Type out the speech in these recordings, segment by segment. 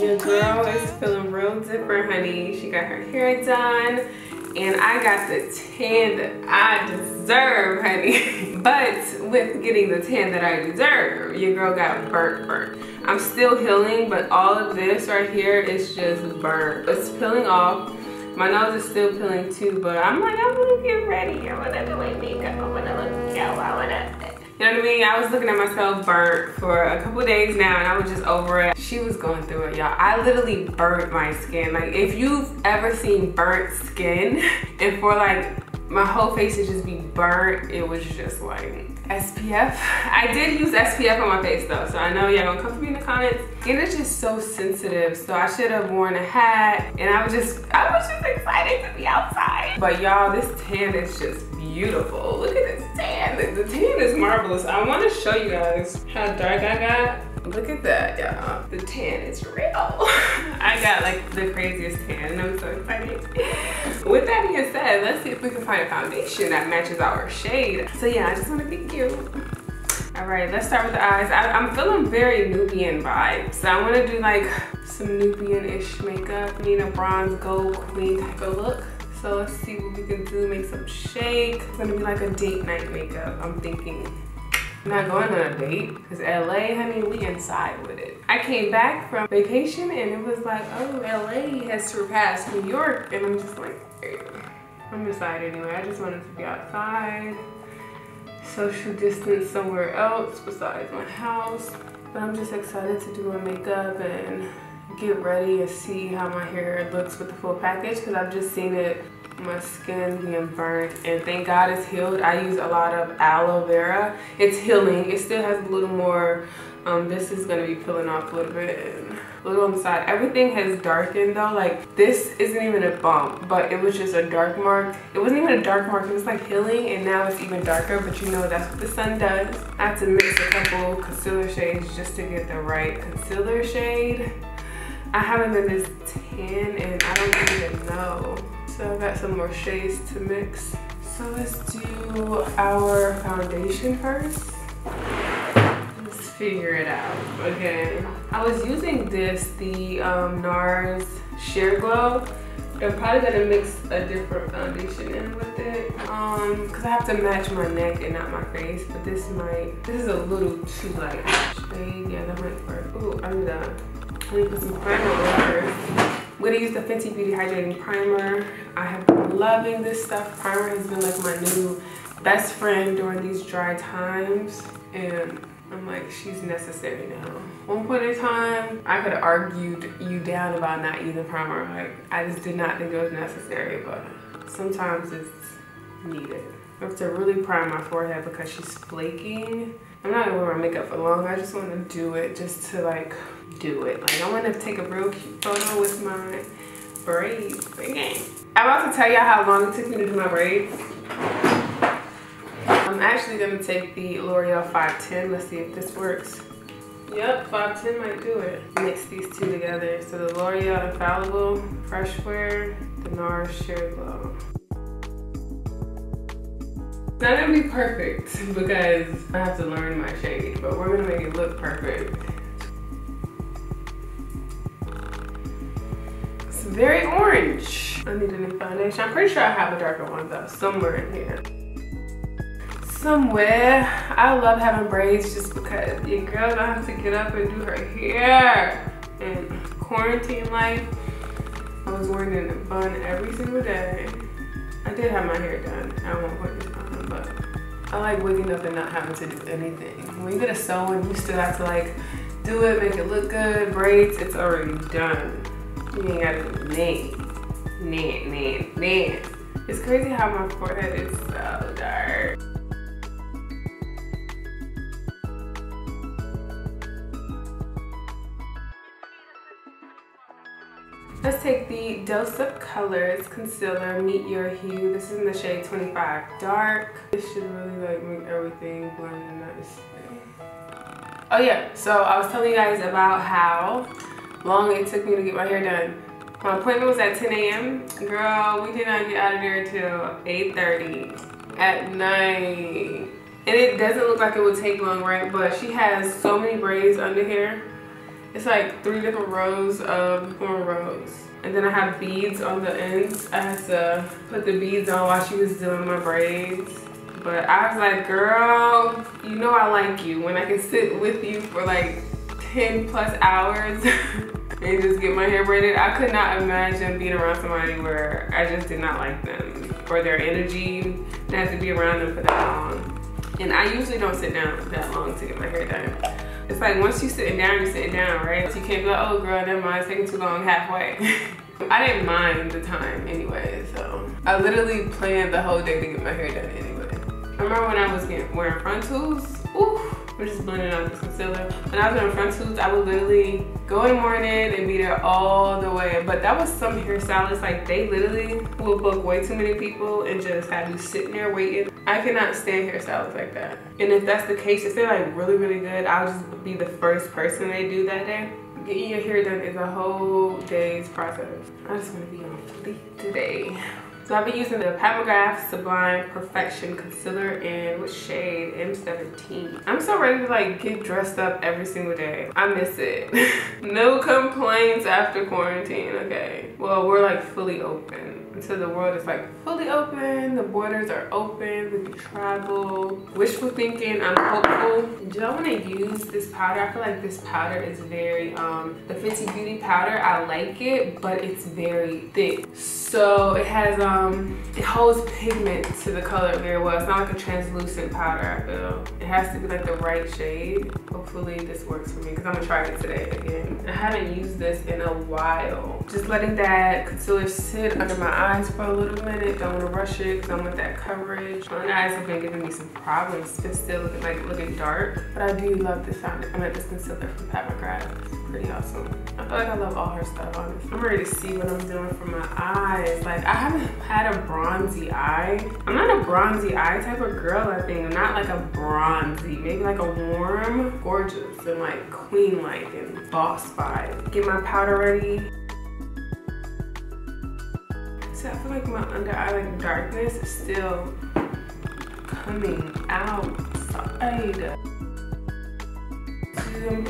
Your girl is feeling real different, honey. She got her hair done, and I got the tan that I deserve, honey. But with getting the tan that I deserve, your girl got burnt. I'm still healing, but all of this right here is just burnt. It's peeling off. My nose is still peeling too, but I'm like, I wanna get ready. I wanna do my makeup. I wanna look cute. I wanna... You know what I mean? I was looking at myself burnt for a couple days now, and I was just over it. She was going through it, y'all. I literally burnt my skin. Like, if you've ever seen burnt skin, and for like my whole face to just be burnt, it was just like SPF. I did use SPF on my face though, so I know y'all gonna come to me in the comments. And it's just so sensitive, so I should have worn a hat, and I was just excited to be outside. But y'all, this tan is just beautiful. Look at this tan. The tan is marvelous. I want to show you guys how dark I got. Look at that, y'all. The tan is real. I got like the craziest tan, and I'm so excited. With that being said, let's see if we can find a foundation that matches our shade. So yeah, I just want to be cute. All right, let's start with the eyes. I'm feeling very Nubian vibes. So I want to do like some Nubian-ish makeup. Need a bronze gold queen type of look. So let's see what we can do, make some shake. It's gonna be like a date night makeup, I'm thinking. I'm not going on a date, because LA, honey, we inside with it. I came back from vacation and it was like, oh, LA has surpassed New York. And I'm just like, hey. I'm inside anyway. I just wanted to be outside. Social distance somewhere else besides my house. But I'm just excited to do my makeup and get ready and see how my hair looks with the full package, because I've just seen it, my skin being burnt, and thank God it's healed. I use a lot of aloe vera. It's healing. It still has a little more, this is gonna be peeling off a little bit and a little on the side. Everything has darkened though. Like, this isn't even a bump, but it was just a dark mark. It wasn't even a dark mark, it was like healing, and now it's even darker, but you know that's what the sun does. I have to mix a couple concealer shades just to get the right concealer shade. I haven't been this tan and I don't even know. So I got some more shades to mix. So let's do our foundation first. Let's figure it out. Okay. I was using this, the Nars Sheer Glow. I'm probably gonna mix a different foundation in with it. Cause I have to match my neck and not my face. But this is a little too light shade. Yeah, that might work. Ooh, I'm done. Let me put some primer on first. I'm gonna use the Fenty Beauty Hydrating Primer. I have been loving this stuff. Primer has been like my new best friend during these dry times. And I'm like, she's necessary now. One point in time, I could have argued you down about not using primer. Like, I just did not think it was necessary, but sometimes it's needed. I have to really prime my forehead because she's flaking. I'm not gonna wear my makeup for long. I just want to do it just to like do it. Like, I want to take a real cute photo with my braids. Okay. I'm about to tell y'all how long it took me to do my braids. I'm actually gonna take the Loreal 510. Let's see if this works. Yep, 510 might do it. Mix these two together. So the Loreal Infallible Fresh Wear, the Nars Sheer Glow. It's not gonna be perfect because I have to learn my shade, but we're gonna make it look perfect. It's very orange. I need a new foundation. I'm pretty sure I have a darker one though, somewhere in here. Somewhere. I love having braids just because your girl don't have to get up and do her hair. In quarantine life, I was wearing it in a bun every single day. I did have my hair done at one point in time, but I like waking up and not having to do anything. When you get a sew-in, you still have to like do it, make it look good. Braids, it's already done. You ain't gotta do man. It's crazy how my forehead is so dark. Let's take the Dose of Colors Concealer, Meet Your Hue. This is in the shade 25 Dark. This should really like make everything blend in nice. Oh yeah, so I was telling you guys about how long it took me to get my hair done. My appointment was at 10 a.m. Girl, we did not get out of there till 8:30 at night. And it doesn't look like it would take long, right? But she has so many braids under here. It's like 3 different rows of cornrows. And then I have beads on the ends. I had to put the beads on while she was doing my braids. But I was like, girl, you know I like you. When I can sit with you for like 10 plus hours and just get my hair braided. I could not imagine being around somebody where I just did not like them or their energy. And I have to be around them for that long. And I usually don't sit down that long to get my hair done. It's like once you're sitting down, you're sitting down, right? So you can't be like, oh girl, never mind, it's taking too long halfway. I didn't mind the time anyway, so. I literally planned the whole day to get my hair done anyway. I remember when I was wearing frontals, ooh, we're just blending out this concealer. When I was wearing frontals, I would literally go in the morning and be there all the way. But that was some hairstylists, like they literally will book way too many people and just have you sitting there waiting. I cannot stand hairstylists like that. And if that's the case, if they're like really, really good, I'll just be the first person they do that day. Getting your hair done is a whole day's process. I just want to be on fleek today. So I've been using the McGrath Sublime Perfection Concealer in what shade? M17. I'm so ready to like get dressed up every single day. I miss it. No complaints after quarantine, okay? Well, we're like fully open. Until the world is like fully open, the borders are open, we can travel. Wishful thinking, I'm hopeful. Do I want to use this powder? I feel like this powder is very, the Fenty Beauty powder, I like it, but it's very thick. So it has, it holds pigment to the color very well. It's not like a translucent powder, I feel. It has to be like the right shade. Hopefully this works for me because I'm gonna try it today again. I haven't used this in a while. Just letting that concealer sit under my eyes for a little minute. Don't want to rush it because I want that coverage. My eyes have been giving me some problems. It's still looking dark. But I do love this this concealer from McGrath. It's pretty awesome. I feel like I love all her stuff, honestly. I'm ready to see what I'm doing for my eyes. Like, I haven't had a bronzy eye. I'm not a bronzy eye type of girl, I think. I'm not like a bronzy. Maybe like a warm, gorgeous, and like queen-like and boss vibe. Get my powder ready. So I feel like my under eye like darkness is still coming outside. So I'm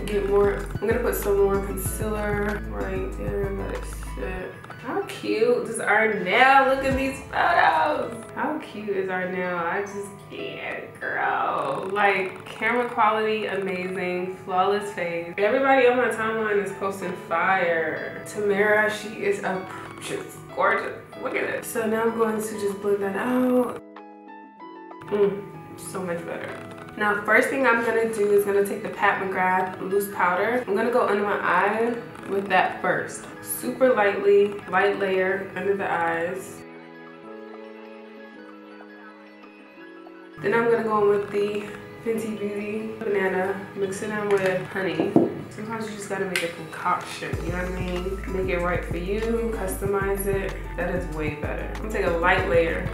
gonna put some more concealer right there, let it sit. How cute is our nail? Look at these photos. How cute is our nail? I just can't, girl. Like, camera quality, amazing, flawless face. Everybody on my timeline is posting fire. Teaira, she is just gorgeous. Look at it. So now I'm going to just blend that out. So much better. Now, first thing I'm gonna do is gonna take the McGrath loose powder. I'm gonna go under my eye with that first. Super lightly, light layer under the eyes. Then I'm gonna go in with the Fenty Beauty banana, mix it in with honey. Sometimes you just gotta make a concoction, you know what I mean? Make it right for you, customize it. That is way better. I'm gonna take a light layer.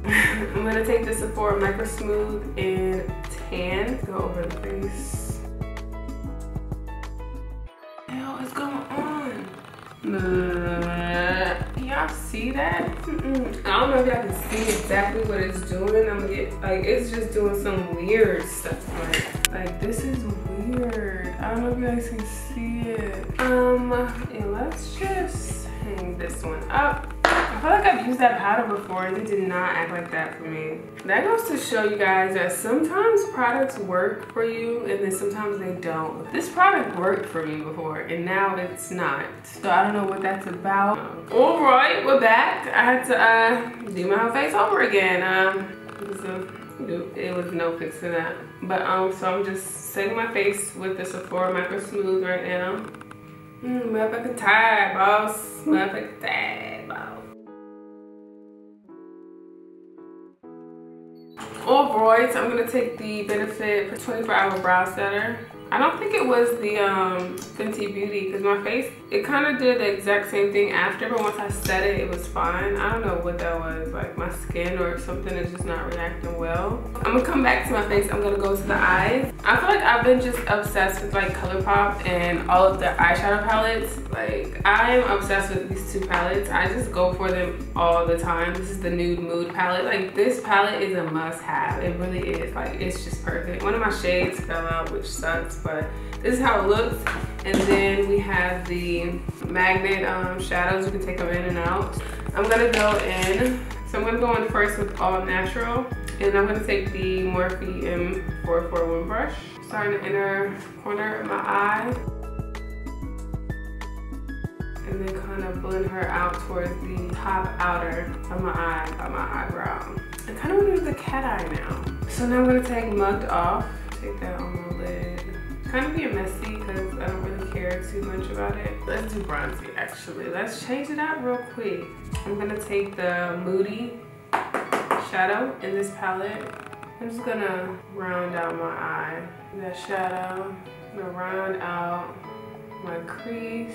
I'm gonna take the Sephora Micro Smooth and Tan, go over the face. What the hell is going on? Can y'all see that? I don't know if y'all can see exactly what it's doing. I'm gonna get, like, it's just doing some weird stuff. Like this is weird. I don't know if you guys can see it. And let's just hang this one up. I feel like I've used that powder before and it did not act like that for me. That goes to show you guys that sometimes products work for you and then sometimes they don't. This product worked for me before and now it's not. So I don't know what that's about. All right, we're back. I had to do my whole face over again. It was no fixing that. But so I'm just setting my face with the Sephora Micro Smooth right now. Motherfucking tired, boss. Motherfucking tired, boss. Alright, so I'm gonna take the Benefit 24-Hour Brow Setter. I don't think it was the Fenty Beauty, because my face, it kind of did the exact same thing after, but once I set it, it was fine. I don't know what that was, like my skin or something is just not reacting well. I'm gonna come back to my face. I'm gonna go to the eyes. I feel like I've been just obsessed with like ColourPop and all of their eyeshadow palettes. Like I am obsessed with these two palettes. I just go for them all the time. This is the Nude Mood palette. Like this palette is a must-have. It really is. Like it's just perfect. One of my shades fell out, which sucks, but this is how it looks. And then we have the magnet shadows. You can take them in and out. I'm gonna go in. So I'm gonna go in first with all natural, and I'm gonna take the Morphe M441 brush. Start in the inner corner of my eye, and then kind of blend her out towards the top outer of my eye, by my eyebrow. I kind of want to do the cat eye now. So now I'm gonna take Mugged Off. Take that on my lid. Kind of being messy because I don't really care too much about it. Let's do bronzy actually. Let's change it out real quick. I'm gonna take the Moody shadow in this palette. I'm just gonna round out my eye. That shadow. I'm gonna round out my crease.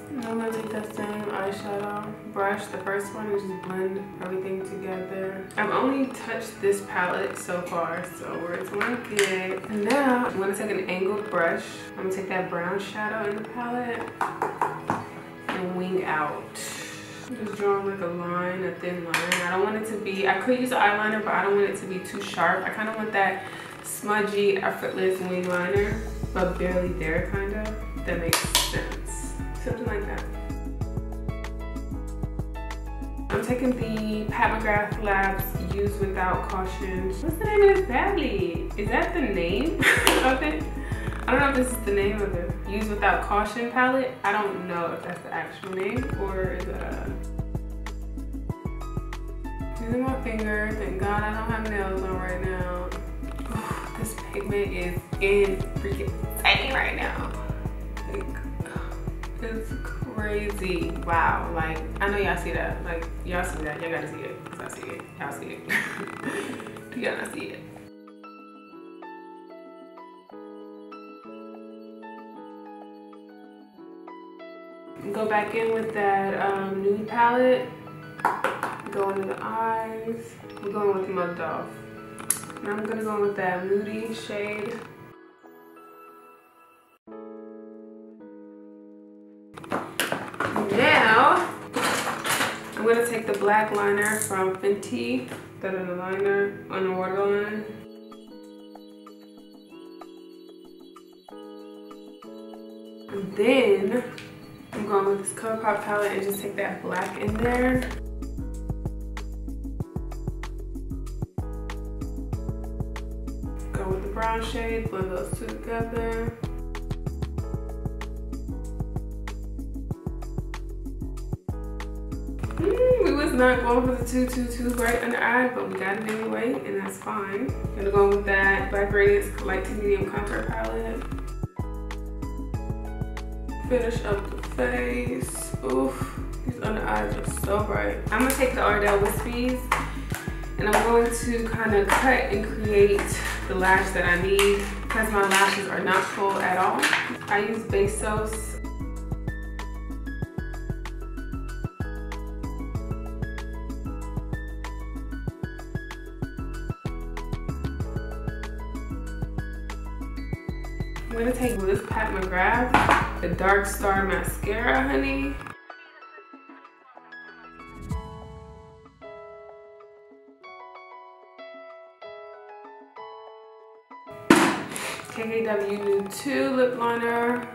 And I'm gonna take that same eyeshadow brush, the first one, and just blend everything together. I've only touched this palette so far, so we're doing good. And now I'm gonna take an angled brush. I'm gonna take that brown shadow in the palette and wing out. I'm just drawing like a line, a thin line. I don't want it to be, I could use an eyeliner, but I don't want it to be too sharp. I kind of want that smudgy, effortless wing liner, but barely there kind of, if that makes sense. Something like that. I'm taking the McGrath Labs Use Without Caution. What's the name of this palette? Is that the name of it? I don't know if this is the name of the Use Without Caution palette. I don't know if that's the actual name or is it a... Using my finger. Thank God I don't have nails on right now. Oh, this pigment is in freaking insane right now. Like, it's crazy. Wow. Like, I know y'all see that. Like, y'all see that. Y'all gotta see it. Cause I see it. Y'all see it. Do y'all not see it? Go back in with that nude palette. Go into the eyes. I'm going with Mugged Off. Now I'm gonna go with that Moody shade. Now, I'm gonna take the black liner from Fenty, that in the liner on the waterline. And then, I'm going with this ColourPop palette and just take that black in there. Go with the brown shade, blend those two together. We was not going for the too bright under eye, but we got it anyway, and that's fine. I'm gonna go with that Black Radiance light to medium contour palette. Finish up the face. Oof, these under eyes are so bright. I'm gonna take the Ardell Wispies, and I'm going to kind of cut and create the lash that I need because my lashes are not full at all. I use Bezos. I'm gonna take this McGrath, the Dark Star Mascara, honey. KKW Nude 2 lip liner.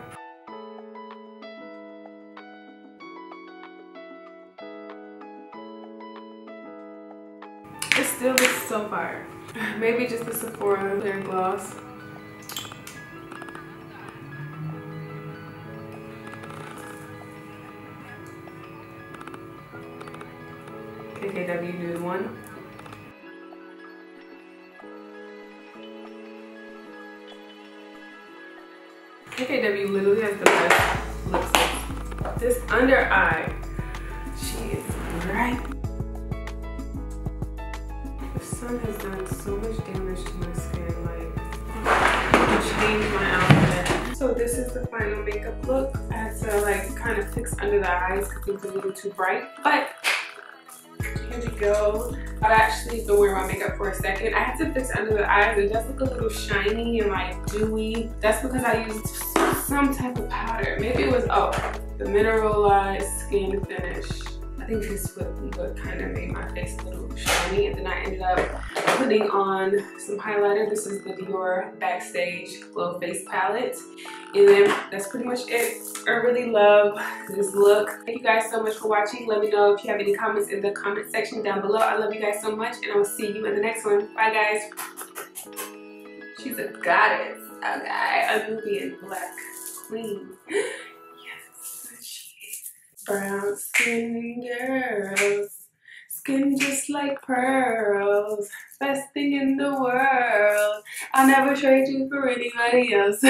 It still looks so fire. Maybe just the Sephora clear gloss. KKW Nude 1. KKW literally has the best lipstick. This under eye, she is right. The sun has done so much damage to my skin. Like, change my outfit. So this is the final makeup look. I had to like kind of fix under the eyes because it was a little too bright. But here we go. I've actually been wearing my makeup for a second. I had to fix under the eyes. It does look a little shiny and like dewy. That's because I used some type of powder. Maybe it was, oh, the mineralized skin finish. I think this what kind of made my face a little shiny. And then I ended up putting on some highlighter. This is the Dior Backstage Glow Face Palette. And then that's pretty much it. I really love this look. Thank you guys so much for watching. Let me know if you have any comments in the comment section down below. I love you guys so much, and I will see you in the next one. Bye, guys. She's a goddess. Okay, a Nubian black queen. Yes, she is. Brown skin girls, skin just like pearls. Best thing in the world. I'll never trade you for anybody else.